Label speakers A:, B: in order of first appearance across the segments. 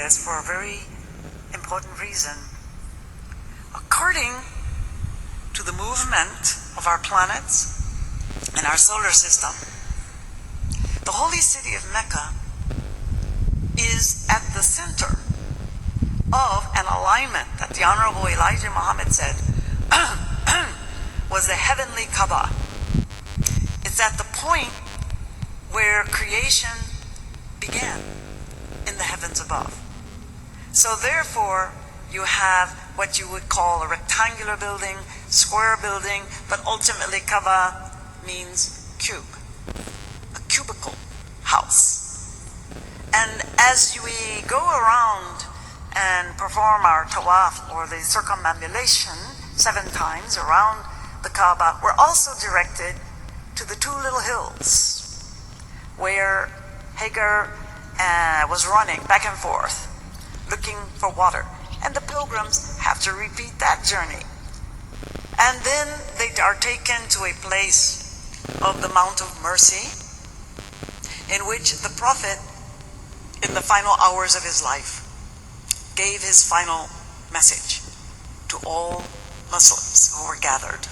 A: areas for a very important reason. According to the movement of our planets and our solar system, the holy city of Mecca is at the center of an alignment that the Honorable Elijah Muhammad said was the heavenly Kaaba. It's at the point where creation began in the heavens above. So therefore, you have what you would call a rectangular building, square building, but ultimately Kaaba means cube, a cubicle house. And as we go around and perform our tawaf, or the circumambulation 7 times around the Kaaba, we're also directed to the 2 little hills where Hagar was running back and forth looking for water, and the pilgrims have to repeat that journey. And then they are taken to a place of the Mount of Mercy, in which the Prophet, in the final hours of his life, gave his final message to all Muslims who were gathered.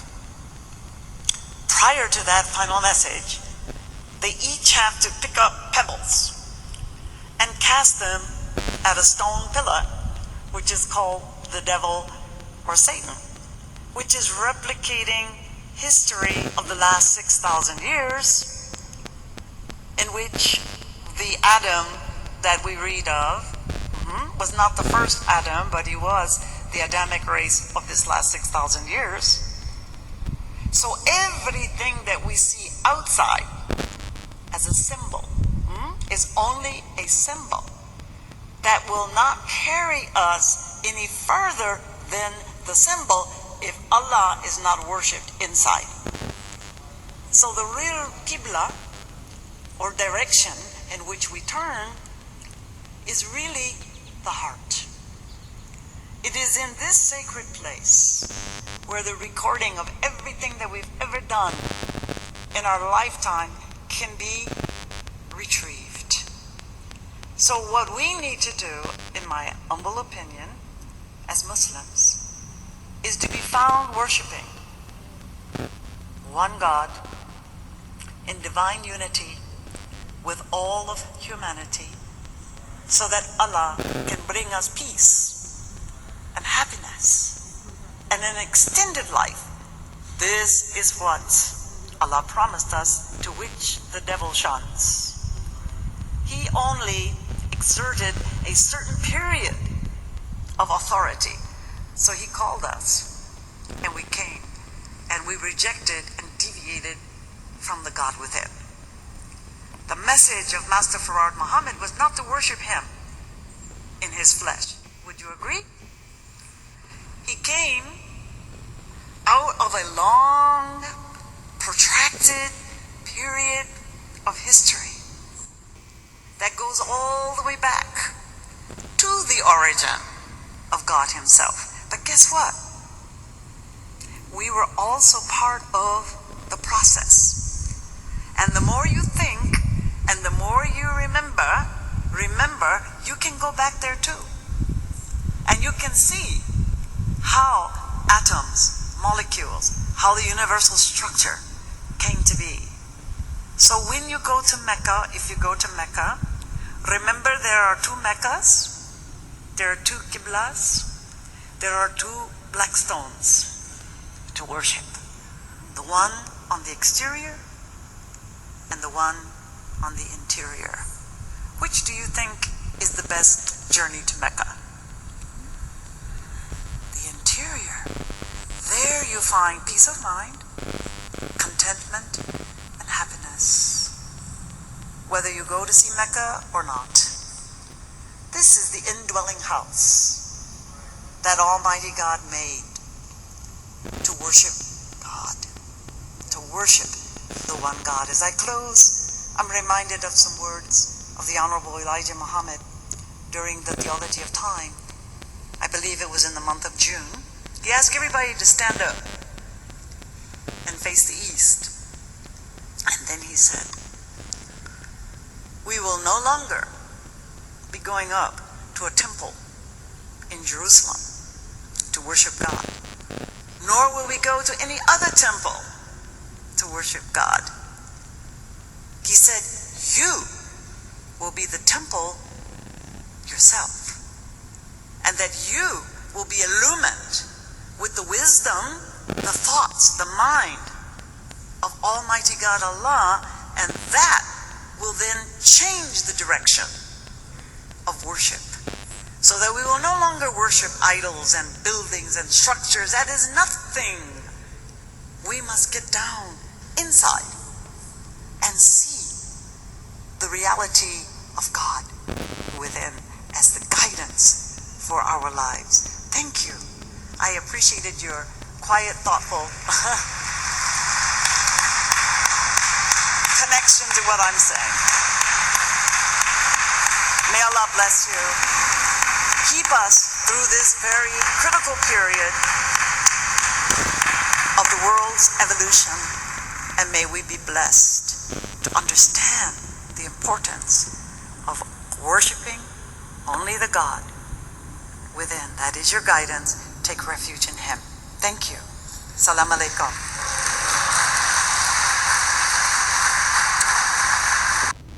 A: Prior to that final message, they each have to pick up pebbles and cast them at a stone pillar, which is called the devil or Satan, which is replicating history of the last 6,000 years, in which the Adam that we read of was not the first Adam, but he was the Adamic race of this last 6,000 years. So everything that we see outside as a symbol is only a symbol that will not carry us any further than the symbol if Allah is not worshipped inside. So the real Qibla, or direction in which we turn, is really the heart. It is in this sacred place where the recording of everything that we've ever done in our lifetime can be retrieved. So what we need to do, in my humble opinion, as Muslims, is to be found worshiping one God in divine unity with all of humanity, so that Allah can bring us peace and happiness and an extended life. This is what Allah promised us, to which the devil shuns. He only exerted a certain period of authority. So he called us, and we came, and we rejected and deviated from the God within. The message of Master Farad Muhammad was not to worship him in his flesh. Would you agree? He came out of a long, protracted period of history that goes all the way back to the origin of God himself. But guess what? We were also part of the process. And the more you think and the more you remember, you can go back there too. And you can see how atoms, molecules, how the universal structure came to be. So when you go to Mecca, if you go to Mecca, remember there are 2 Meccas, there are 2 Qiblas, there are 2 black stones to worship. The one on the exterior and the one on the interior. Which do you think is the best journey to Mecca? The interior. There you find peace of mind, contentment, and happiness, whether you go to see Mecca or not. This is the indwelling house that Almighty God made to worship God, to worship the one God. As I close, I'm reminded of some words of the Honorable Elijah Muhammad during the Theology of Time. I believe it was in the month of June. He asked everybody to stand up and face the east. And then he said, "We will no longer be going up to a temple in Jerusalem to worship God, nor will we go to any other temple to worship God. He said, you will be the temple yourself, and that you will be illumined with the wisdom, the thoughts, the mind of Almighty God Allah, and that will then change the direction of worship, so that we will no longer worship idols and buildings and structures. That is nothing. We must get down inside and see the reality of God within as the guidance for our lives. Thank you. I appreciated your quiet, thoughtful connection to what I'm saying. May Allah bless you. Keep us through this very critical period of the world's evolution, and may we be blessed to understand the importance of worshiping only the God within. That is your guidance. Take refuge in Him. Thank you. Salam alaikum.